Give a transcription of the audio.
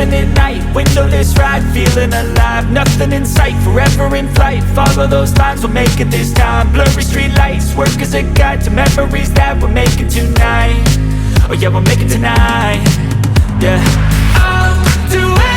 living at night, windowless ride, feeling alive. Nothing in sight, forever in flight. Follow those lines, we'll make it this time. Blurry street lights, work as a guide to memories that we're making tonight. Oh yeah, we'll make it tonight. Yeah, I'll do it.